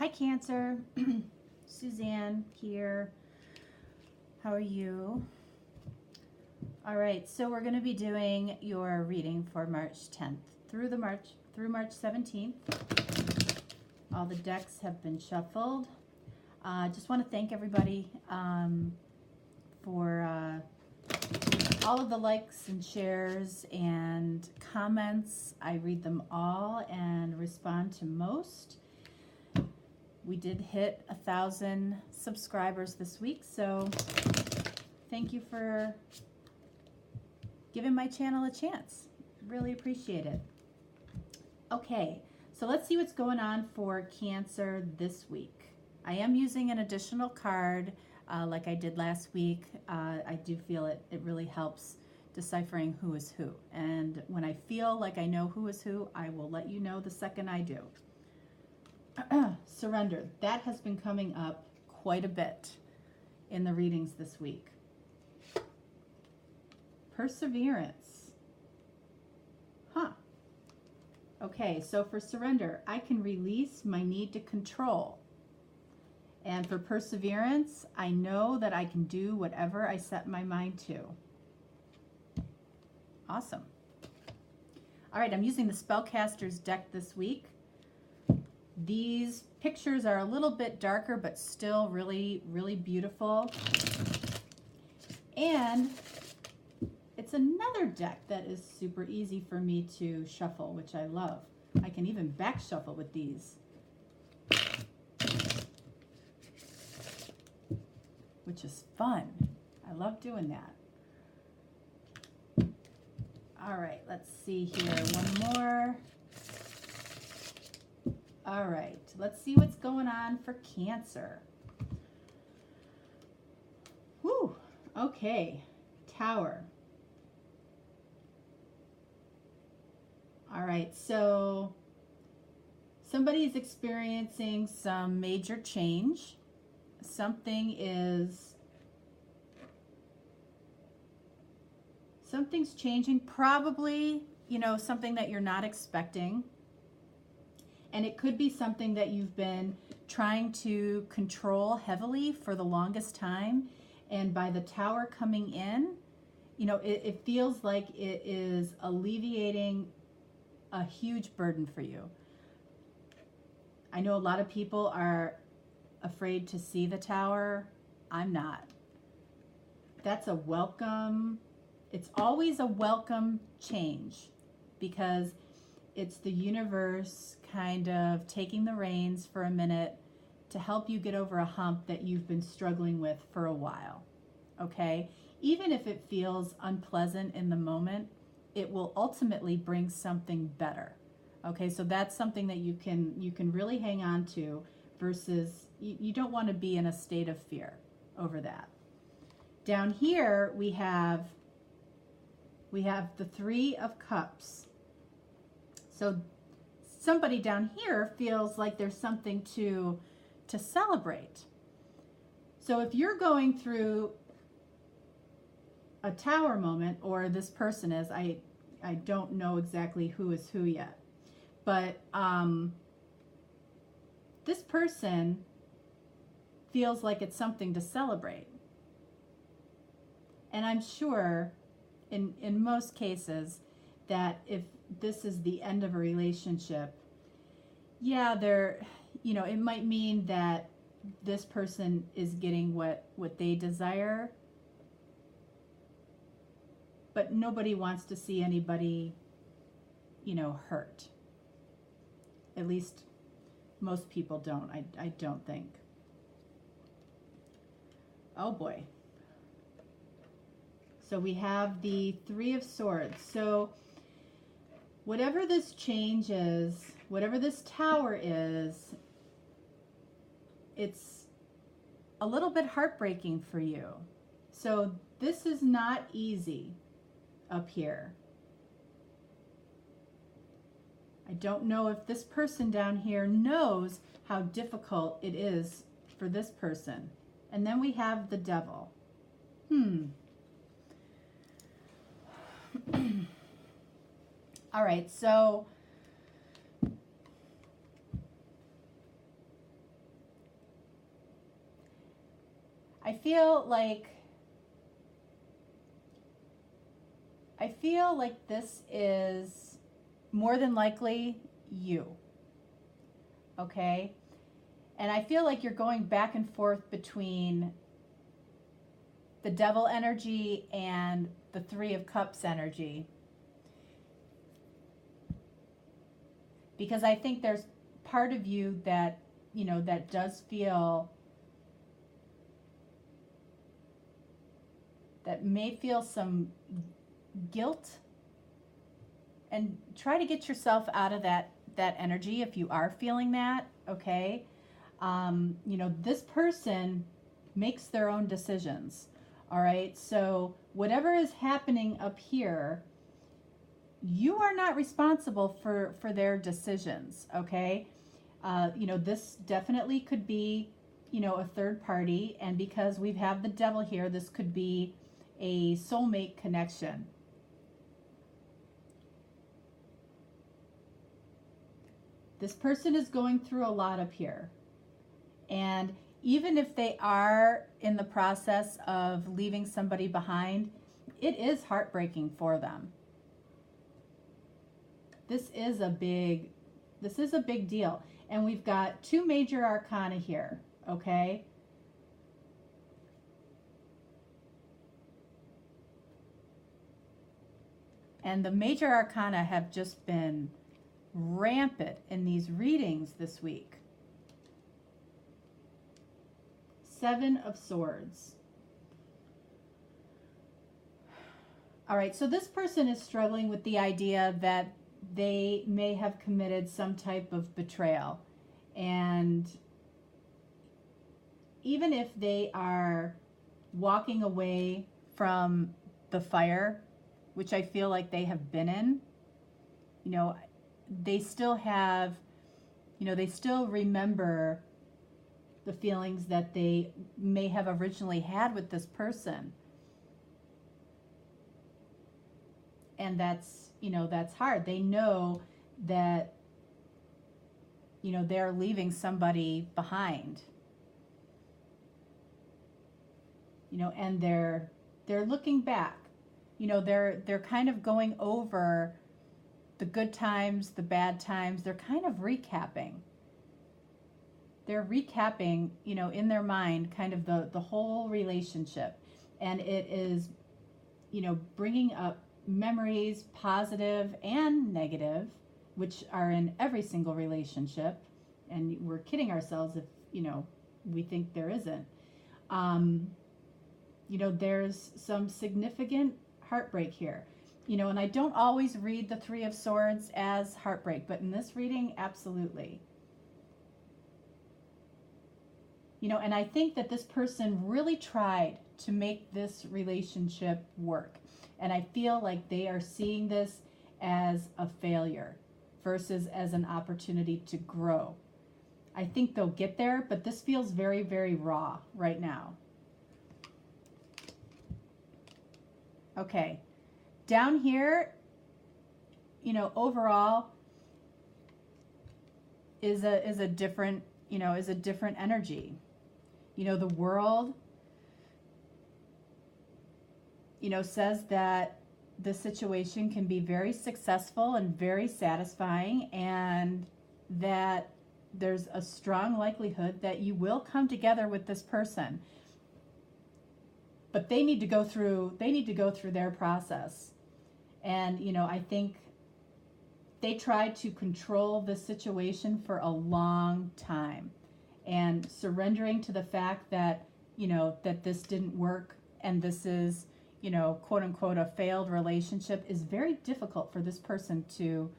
Hi, Cancer. Suzanne here. How are you? All right, so we're going to be doing your reading for March 10th through March 17th. All the decks have been shuffled. Just want to thank everybody for all of the likes and shares and comments. I read them all and respond to most. We did hit 1,000 subscribers this week, so thank you for giving my channel a chance. Really appreciate it. Okay, so let's see what's going on for Cancer this week. I am using an additional card like I did last week. I do feel it really helps deciphering who is who. And when I feel like I know who is who, I will let you know the second I do. Surrender. That has been coming up quite a bit in the readings this week. Perseverance. Huh. Okay, so for surrender, I can release my need to control. And for perseverance, I know that I can do whatever I set my mind to. Awesome. All right, I'm using the Spellcaster's deck this week. These pictures are a little bit darker, but still really, really beautiful. And it's another deck that is super easy for me to shuffle, which I love. I can even back shuffle with these, which is fun. I love doing that. All right, let's see here. One more. All right, let's see what's going on for Cancer. Whew, okay, Tower. All right, so somebody's experiencing some major change. Something's changing, probably, something that you're not expecting. And it could be something that you've been trying to control heavily for the longest time. And by the Tower coming in, it feels like it is alleviating a huge burden for you. I know a lot of people are afraid to see the Tower. I'm not. That's a welcome. It's always a welcome change, because it's the universe kind of taking the reins for a minute to help you get over a hump that you've been struggling with for a while. Okay? Even if it feels unpleasant in the moment, it will ultimately bring something better. Okay? So that's something that you can really hang on to, versus you don't want to be in a state of fear over that. Down here we have the Three of Cups. So somebody down here feels like there's something to celebrate. So if you're going through a Tower moment, or this person is, I don't know exactly who is who yet, but this person feels like it's something to celebrate. And I'm sure in most cases that if this is the end of a relationship, yeah, it might mean that this person is getting what they desire, but nobody wants to see anybody, hurt. At least most people don't. I don't think. Oh boy. So we have the Three of Swords. So whatever this change is, whatever this Tower is, it's a little bit heartbreaking for you. So this is not easy up here. I don't know if this person down here knows how difficult it is for this person. And then we have the Devil. All right, so I feel like this is more than likely you. Okay? And I feel like you're going back and forth between the Devil energy and the Three of Cups energy. Because I think there's part of you that, that does feel, that may feel some guilt, and try to get yourself out of that energy if you are feeling that. Okay? This person makes their own decisions. All right? So whatever is happening up here, you are not responsible for their decisions. Okay? This definitely could be, a third party. And because we have the Devil here, this could be a soulmate connection. This person is going through a lot up here. And even if they are in the process of leaving somebody behind, it is heartbreaking for them. This is a big deal. And we've got 2 major arcana here, okay? And the major arcana have just been rampant in these readings this week. 7 of Swords. All right, so this person is struggling with the idea that they may have committed some type of betrayal. And even if they are walking away from the fire, which I feel like they have been in, they still have, they still remember the feelings that they may have originally had with this person. And that's, that's hard. They know that, they're leaving somebody behind. And they're looking back. They're kind of going over the good times, the bad times. They're kind of recapping. They're recapping, in their mind, kind of the whole relationship. And it is, bringing up memories, positive and negative, which are in every single relationship. And we're kidding ourselves if, we think there isn't. There's some significant heartbreak here. And I don't always read the 3 of Swords as heartbreak, but in this reading, absolutely. And I think that this person really tried to make this relationship work. And I feel like they are seeing this as a failure versus as an opportunity to grow. I think they'll get there, but this feels very, very raw right now. Okay. Down here, overall is a different, is a different energy. The world, says that the situation can be very successful and very satisfying, and that there's a strong likelihood that you will come together with this person. But they need to go through their process. And, I think they tried to control the situation for a long time. And surrendering to the fact that, that this didn't work and this is, quote unquote, a failed relationship is very difficult for this person to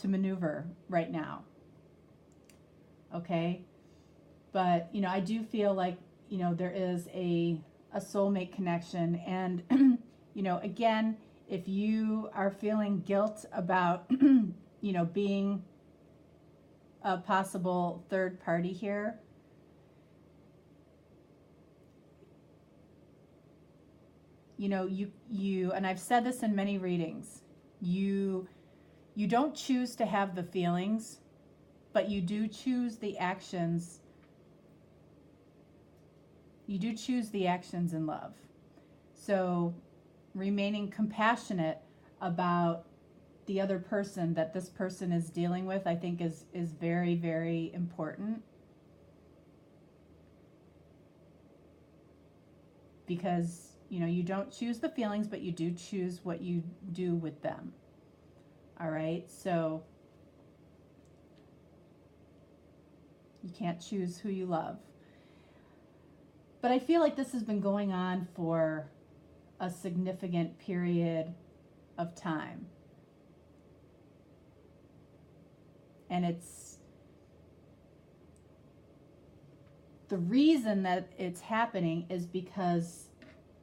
maneuver right now. Okay? But, I do feel like, there is a soulmate connection. And, again, if you are feeling guilt about, being a possible third party here, you and I've said this in many readings, you don't choose to have the feelings, but you do choose the actions You do choose the actions in love. So remaining compassionate about the other person that this person is dealing with, I think is very, very important. Because, you know, you don't choose the feelings, but you do choose what you do with them. All right, so you can't choose who you love. But I feel like this has been going on for a significant period of time. And it's the reason that it's happening is because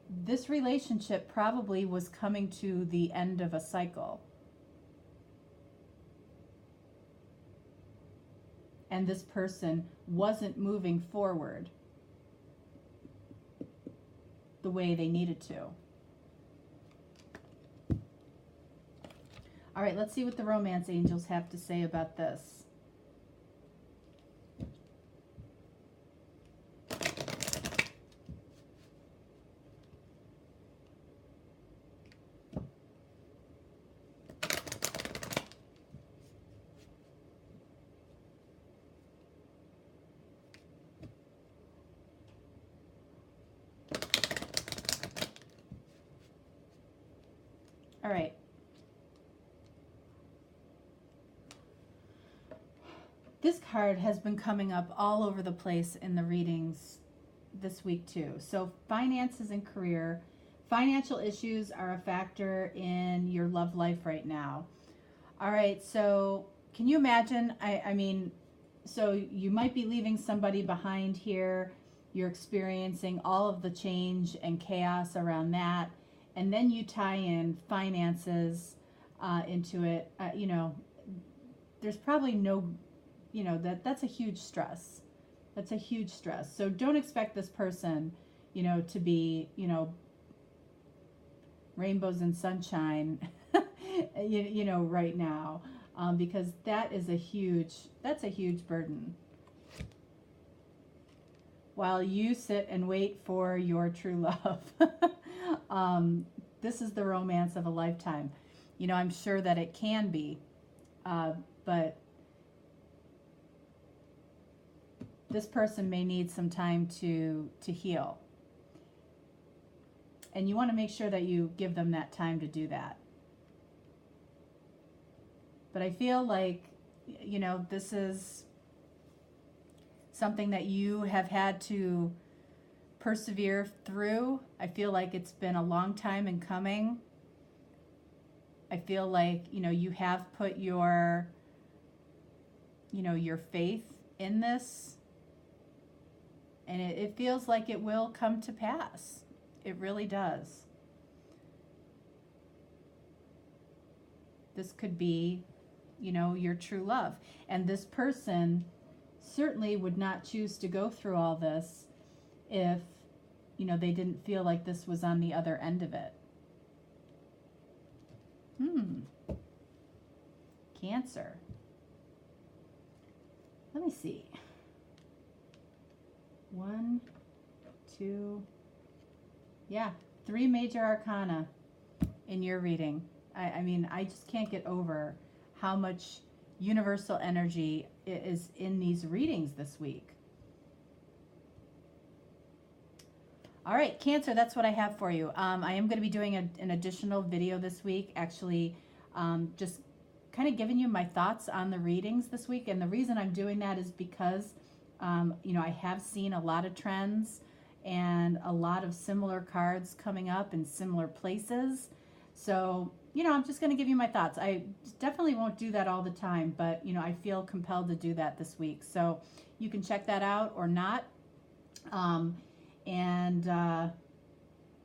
this relationship probably was coming to the end of a cycle. And this person wasn't moving forward the way they needed to. All right, let's see what the romance angels have to say about this. All right. This card has been coming up all over the place in the readings this week too. So finances and career. Financial issues are a factor in your love life right now. All right, so can you imagine? I mean, so you might be leaving somebody behind here. You're experiencing all of the change and chaos around that. And then you tie in finances into it. You know, there's probably no, you know, that's a huge stress. That's a huge stress. So don't expect this person, you know, to be, you know, rainbows and sunshine, you know, right now, because that's a huge burden. While you sit and wait for your true love. This is the romance of a lifetime. You know, I'm sure that it can be, but this person may need some time to heal. And you want to make sure that you give them that time to do that. But I feel like, you know, this is something that you have had to persevere through. I feel like it's been a long time in coming. I feel like, you know, you have put your, you know, your faith in this. And it feels like it will come to pass. It really does. This could be, you know, your true love. And this person certainly would not choose to go through all this if, you know, they didn't feel like this was on the other end of it. Cancer. Let me see. 1, 2, yeah, 3 major arcana in your reading. I mean, I just can't get over how much universal energy is in these readings this week. All right, Cancer, that's what I have for you. I am going to be doing an additional video this week, actually, just kind of giving you my thoughts on the readings this week. And the reason I'm doing that is because, you know, I have seen a lot of trends and a lot of similar cards coming up in similar places. So, you know, I'm just going to give you my thoughts. I definitely won't do that all the time, but, you know, I feel compelled to do that this week. So you can check that out or not.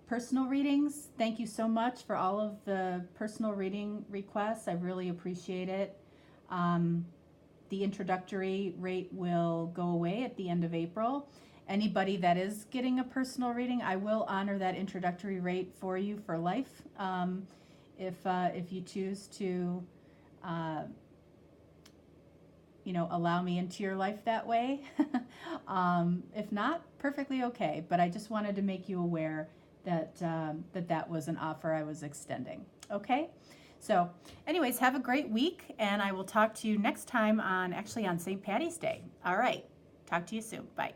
Personal readings, thank you so much for all of the personal reading requests. I really appreciate it. The introductory rate will go away at the end of April. Anybody that is getting a personal reading, I will honor that introductory rate for you for life. If you choose to allow me into your life that way. If not, perfectly okay. But I just wanted to make you aware that that was an offer I was extending. Okay? So anyways, have a great week, and I will talk to you next time on St. Patty's Day. All right. Talk to you soon. Bye.